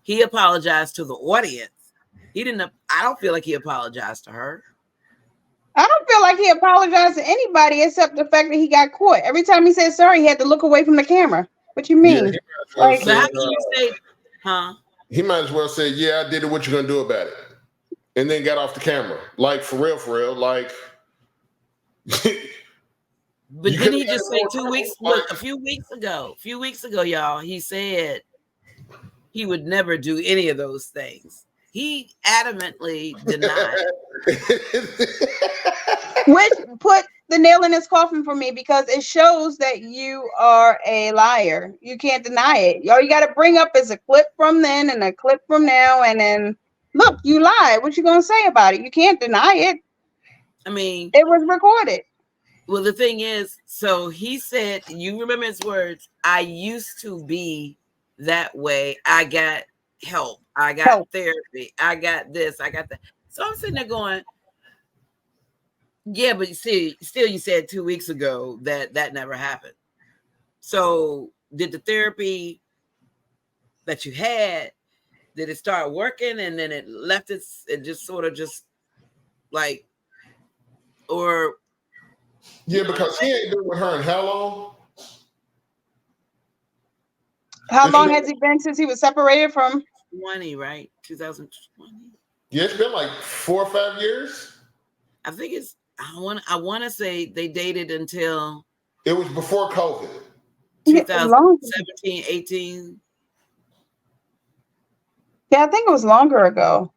He apologized to the audience. He didn't. I don't feel like he apologized to her. I don't feel like he apologized to anybody except the fact that he got caught. Every time he said sorry, he had to look away from the camera. What you mean? Yeah, he might as well Like, So how say, can you say, huh? he might as well say, "Yeah, I did it. What you gonna do about it?" And then got off the camera. Like for real. Like. But didn't he just say 2 weeks? Look, a few weeks ago, y'all, he said he would never do any of those things. He adamantly denied. Which put the nail in his coffin for me, because it shows that you are a liar. You can't deny it. All you got to bring up is a clip from then and a clip from now, and then look, you lied. What you gonna say about it? You can't deny it. I mean, it was recorded. Well, the thing is, so he said, you remember his words, I used to be that way. I got help. I got therapy. I got this. I got that. So I'm sitting there going, yeah, but you see, still you said 2 weeks ago that that never happened. So did the therapy that you had, did it start working and then it left it just sort of just like, or yeah, because he ain't been with her in how long? How long has he been since he was separated from? 20, right? 2020. Yeah, it's been like 4 or 5 years. I think it's. I want to say they dated until it was before COVID. 2017, 18. Yeah, I think it was longer ago.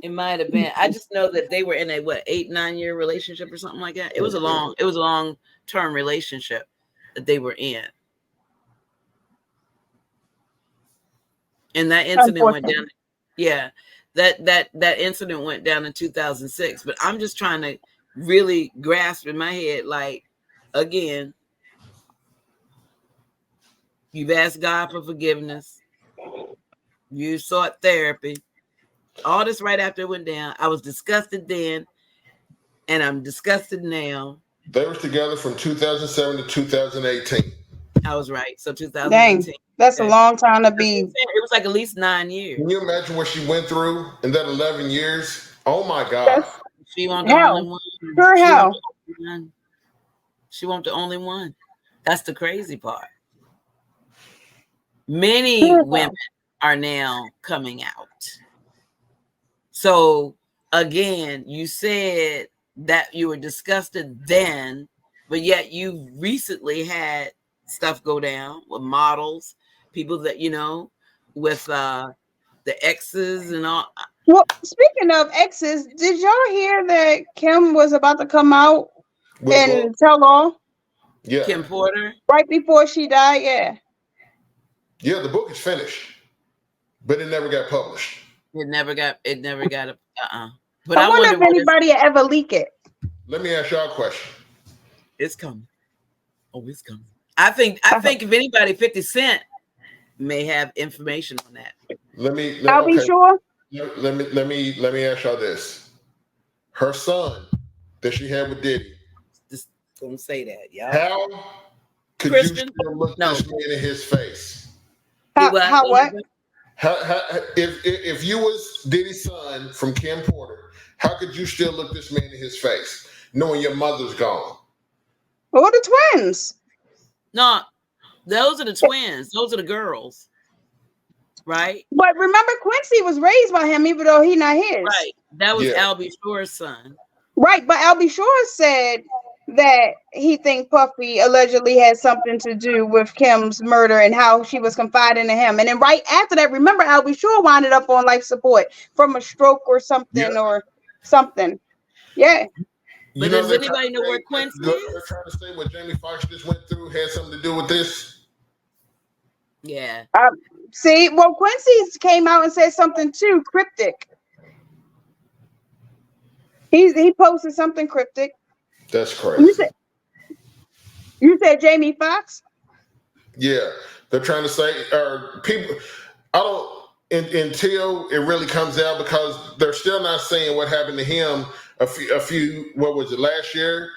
It might have been. I just know that they were in a 8-9 year relationship or something like that. It was a long term relationship that they were in. And that incident went down. Yeah, that incident went down in 2006. But I'm just trying to really grasp in my head, like, again, you've asked God for forgiveness. You sought therapy. All this right after it went down. I was disgusted then, and I'm disgusted now. They were together from 2007 to 2018. I was right. So 2018. Dang, that's a long time to be. It was like at least 9 years. Can you imagine what she went through in that 11 years? Oh my God. She wasn't the only one. Her hell. She wasn't the only one. That's the crazy part. Many women are now coming out. So again, you said that you were disgusted then, but yet you recently had stuff go down with models, people that, you know, with the exes and all. Well, speaking of exes, did y'all hear that Kim was about to come out and tell all? Yeah. Kim Porter? Right before she died, yeah. Yeah, the book is finished, but it never got published. It never got a But I wonder if anybody ever leak it. Let me ask y'all a question. It's coming. Oh, it's coming. I think if anybody, 50 Cent may have information on that. I'll be sure. Let me ask y'all this. Her son that she had with Diddy. Just don't say that, y'all. How could you still look this man in his face? How what? How, if you was Diddy's son from Kim Porter, how could you still look this man in his face, knowing your mother's gone? Who are the twins? No, those are the twins. Those are the girls. Right? But remember, Quincy was raised by him, even though he's not his. Right. That was Albie Shore's son. Right, but Albie Shore said that he think Puffy allegedly had something to do with Kim's murder and how she was confiding in him. And then right after that, remember, Albie Shore wound up on life support from a stroke or something Yeah. But does anybody know where Quincy is? They're trying to say what Jamie Foxx just went through had something to do with this. Yeah. See, well, Quincy came out and said something too cryptic. He posted something cryptic. That's crazy. You said Jamie Foxx? Yeah, they're trying to say, people. I don't until it really comes out, because they're still not saying what happened to him a few. What was it, last year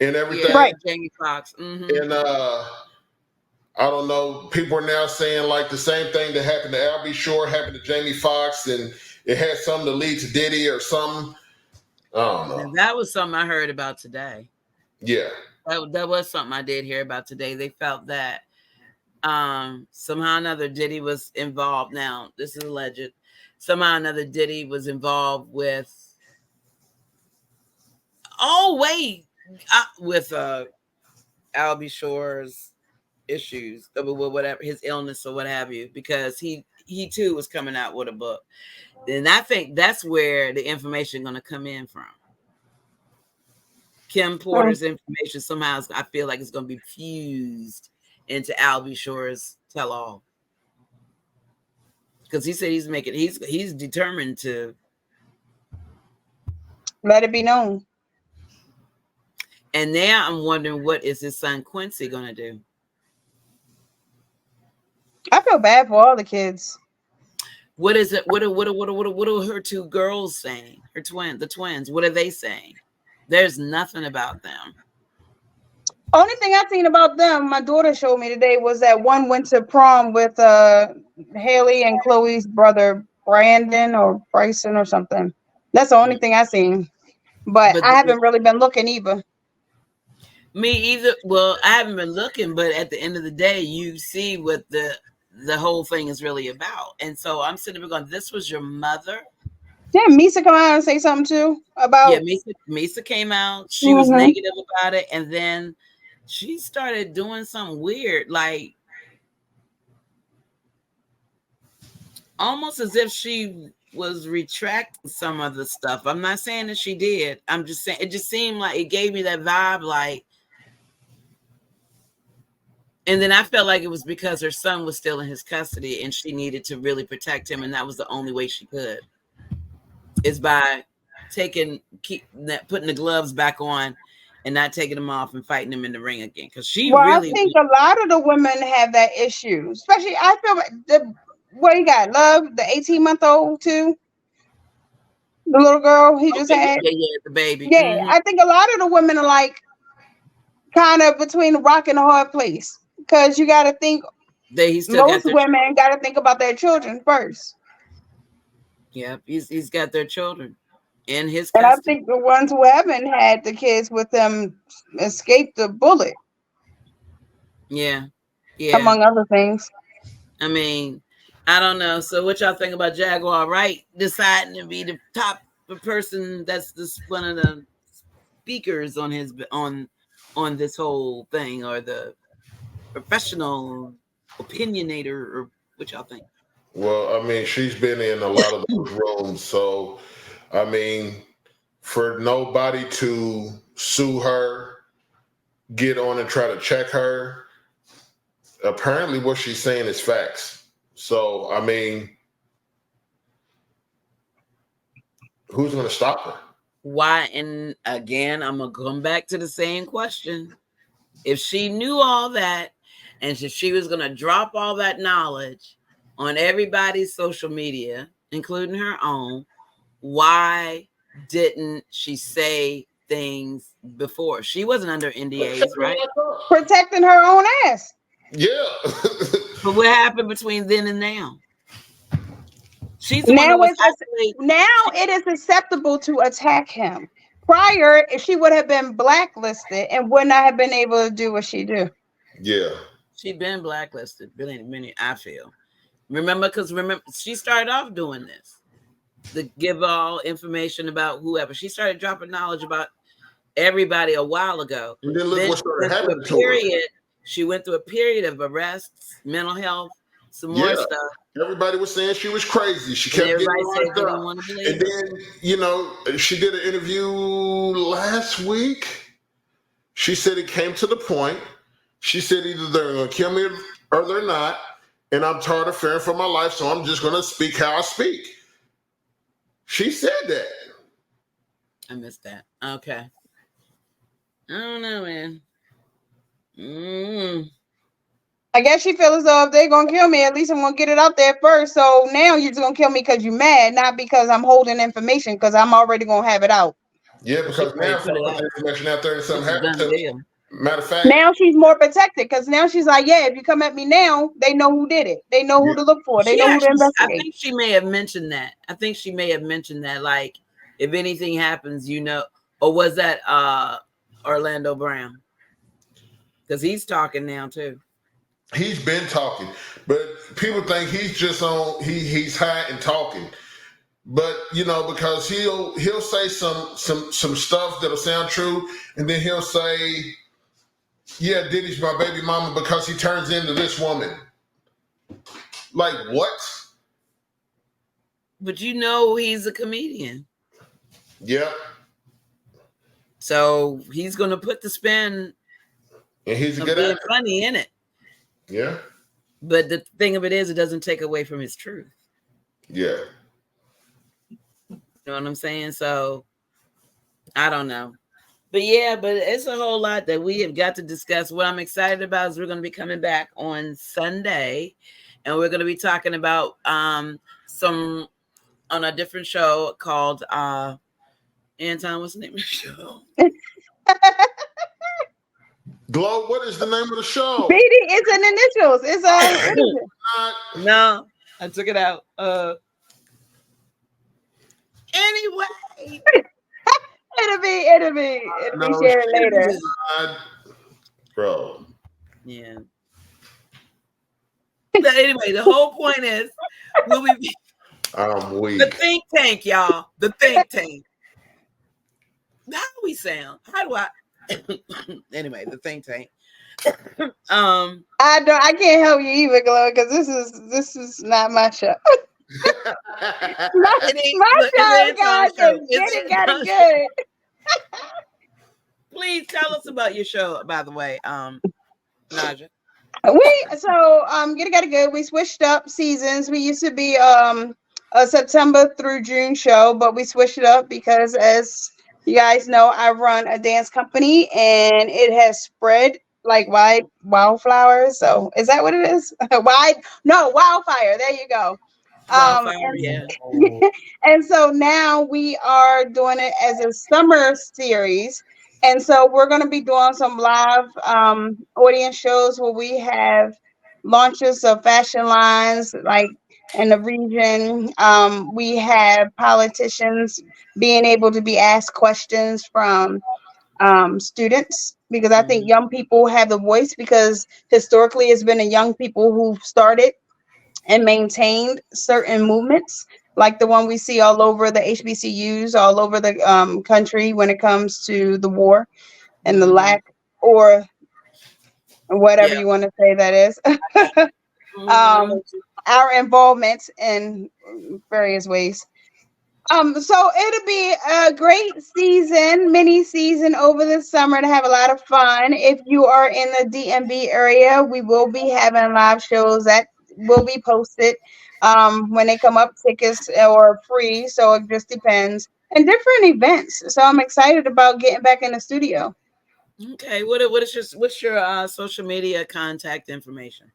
and everything? Yeah, right, Jamie Foxx. Mm-hmm. And I don't know. People are now saying like the same thing that happened to Albie Shore happened to Jamie Foxx, and it had something to lead to Diddy or something. I don't know. And that was something I heard about today. Yeah. That was something I did hear about today. They felt that somehow or another Diddy was involved. Now, this is alleged. Somehow or another Diddy was involved with Albie Shore's issues, or whatever, his illness or what have you, because he he too was coming out with a book. And I think that's where the information going to come in from. Kim Porter's information somehow, I feel like it's going to be fused into Albie Shore's tell-all. Because he said he's determined to let it be known. And now I'm wondering, what is his son Quincy going to do? I feel bad for all the kids. What is it? What are her two girls saying? The twins. What are they saying? There's nothing about them. Only thing I seen about them, my daughter showed me today, was that one went to prom with Haley and Chloe's brother Brandon or Bryson or something. That's the only thing I seen. But I haven't really been looking either. Me either. Well, I haven't been looking, but at the end of the day, you see what the whole thing is really about. And so I'm sitting there going, this was your mother? Yeah, Misa come out and say something too about. Yeah, Misa came out. She was negative about it, and then she started doing something weird, like almost as if she was retracting some of the stuff. I'm not saying that she did. I'm just saying it just seemed like it gave me that vibe, like. And then I felt like it was because her son was still in his custody and she needed to really protect him. And that was the only way she could, is by putting the gloves back on and not taking them off and fighting them in the ring again. Because I think a lot of the women have that issue. Especially, I feel what you got, Love, the 18-month-old too? The little girl he just had? Yeah, the baby. Yeah, I think a lot of the women are like kind of between a rock and a hard place. Because you got to think, most women got to think about their children first. Yeah, he's got their children in his custody. And I think the ones who haven't had the kids with them escaped the bullet. Yeah. Among other things. I mean, I don't know. So what y'all think about Jaguar Wright deciding to be the top person that's one of the speakers on this whole thing, or the professional opinionator, or what y'all think? Well, I mean, she's been in a lot of those rooms, so I mean, for nobody to sue her, get on and try to check her, apparently what she's saying is facts. So I mean, who's going to stop her? Why? And again, I'm gonna come back to the same question. If she knew all that, and if she was going to drop all that knowledge on everybody's social media, including her own, why didn't she say things before? She wasn't under NDAs, right? Protecting her own ass. Yeah. But what happened between then and now? She's now it is acceptable to attack him. Prior, she would have been blacklisted and would not have been able to do what she do. Yeah. She'd been blacklisted, many, I feel. Remember, she started off doing this. To give all information about whoever. She started dropping knowledge about everybody a while ago. And then look what started happening to her. She went through a period of arrests, mental health, some more stuff. Everybody was saying she was crazy. She kept getting locked up. And then, she did an interview last week. She said it came to the point. She said either they're going to kill me or they're not. And I'm tired of fearing for my life, so I'm just going to speak how I speak. She said that. I missed that. Okay. I don't know, man. I guess she feels as though if they're going to kill me, at least I'm going to get it out there first. So now you're just going to kill me because you're mad, not because I'm holding information, because I'm already going to have it out. Yeah, because now if I put the information out there and something happens to me, matter of fact. Now she's more protected because now she's like, yeah, if you come at me now, they know who did it. They know who to look for. They know who to investigate. I think she may have mentioned that. Like, if anything happens, or was that Orlando Brown? Because he's talking now too. He's been talking, but people think he's just he's high and talking. But because he'll say some stuff that'll sound true, and then he'll say, yeah, Diddy's my baby mama because he turns into this woman. Like what? But you know he's a comedian. Yep. So he's gonna put the spin And he's a of good being actor. funny in it. Yeah. But the thing of it is, it doesn't take away from his truth. Yeah. You know what I'm saying? So I don't know. But yeah, but it's a whole lot that we have got to discuss. What I'm excited about is we're going to be coming back on Sunday, and we're going to be talking about some on a different show called Anton. What's the name of the show? Glow, what is the name of the show? BD, it's an initials. It's what is it? No, I took it out. Anyway, It'll be shared later. Bro. Yeah. But anyway, the whole point is we'll be I'm weak. the think tank, y'all. The think tank. How do we sound? How do I anyway, the think tank. I can't help you either, Gloria, because this is not my show. my show, guys, got it good. Please tell us about your show, by the way, Naja. Get it good. We switched up seasons. We used to be a September through June show, but we switched it up because, as you guys know, I run a dance company and it has spread like wildflowers. So is that what it is? Wildfire. There you go. Yeah. And so now we are doing it as a summer series. And so we're going to be doing some live audience shows where we have launches of fashion lines like in the region. We have politicians being able to be asked questions from students, because I think young people have the voice, because historically it's been the young people who've started and maintained certain movements, like the one we see all over the HBCUs, all over the country when it comes to the war and the lack, or whatever you want to say that is, our involvement in various ways. So it'll be a great mini season over the summer to have a lot of fun. If you are in the DMV area, we will be having live shows that will be posted when they come up. Tickets or free, so it just depends. And different events. So I'm excited about getting back in the studio. Okay, what's your social media contact information?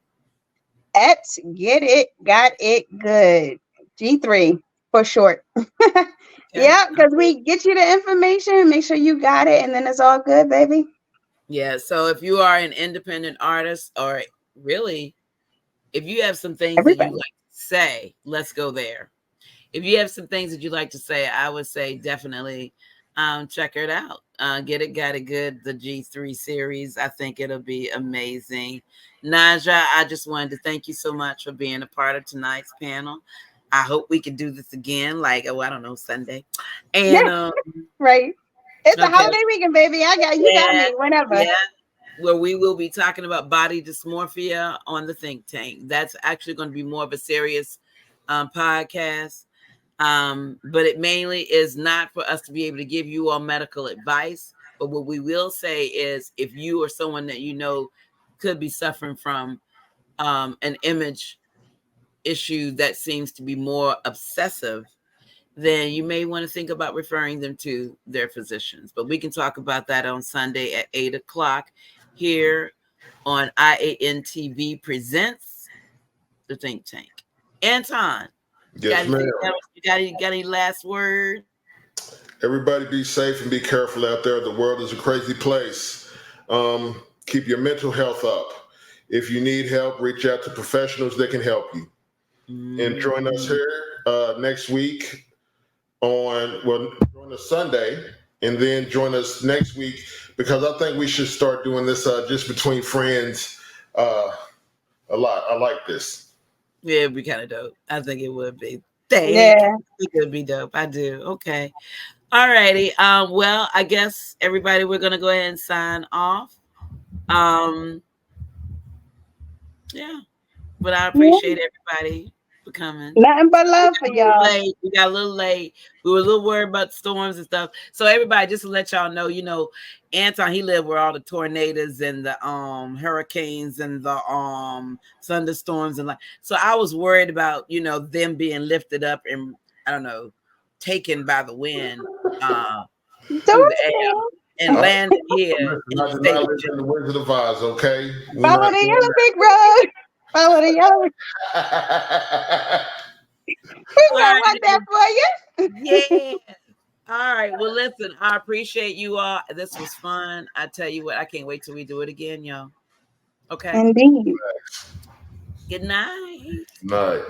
At Get It Got It Good, G3 for short. Yeah, because we get you the information, make sure you got it, and then it's all good, baby. Yeah, so if you are an independent artist, or really, if you have some things that you like to say, let's go there. If you have some things that you like to say, I would say definitely check it out. Get It Got It Good, the G3 series. I think it'll be amazing. Naja, I just wanted to thank you so much for being a part of tonight's panel. I hope we can do this again, like, I don't know, Sunday. And right. It's a holiday weekend, baby. You got me whenever. Yeah. Where we will be talking about body dysmorphia on the think tank. That's actually going to be more of a serious podcast. But it mainly is not for us to be able to give you all medical advice. But what we will say is, if you or someone that you know could be suffering from an image issue that seems to be more obsessive, then you may want to think about referring them to their physicians. But we can talk about that on Sunday at 8:00 here on IANTV Presents the Think Tank. Anton, yes, ma'am. You got any last word? Everybody be safe and be careful out there. The world is a crazy place. Keep your mental health up. If you need help, reach out to professionals that can help you. And join us here next week join us Sunday, and then join us next week, because I think we should start doing this just between friends a lot. I like this. Yeah, it'd be kind of dope. I think it would be. Yeah. It could be dope. I do. Okay. All righty. Well, I guess everybody, we're gonna go ahead and sign off. Yeah. But I appreciate everybody for coming. Nothing but love for y'all. We got a little late. We were a little worried about storms and stuff. So everybody, just to let y'all know, Anton, he lived where all the tornadoes and the hurricanes and the thunderstorms and like. So I was worried about them being lifted up and I don't know, taken by the wind through the air and landed here in the state of in the Wizard of Oz, okay? Follow the yellow brick road. Follow the yellow. We gonna want that for you. Yeah. All right. Well, listen, I appreciate you all. This was fun. I tell you what, I can't wait till we do it again, y'all. Okay. Indeed. Good night. Night.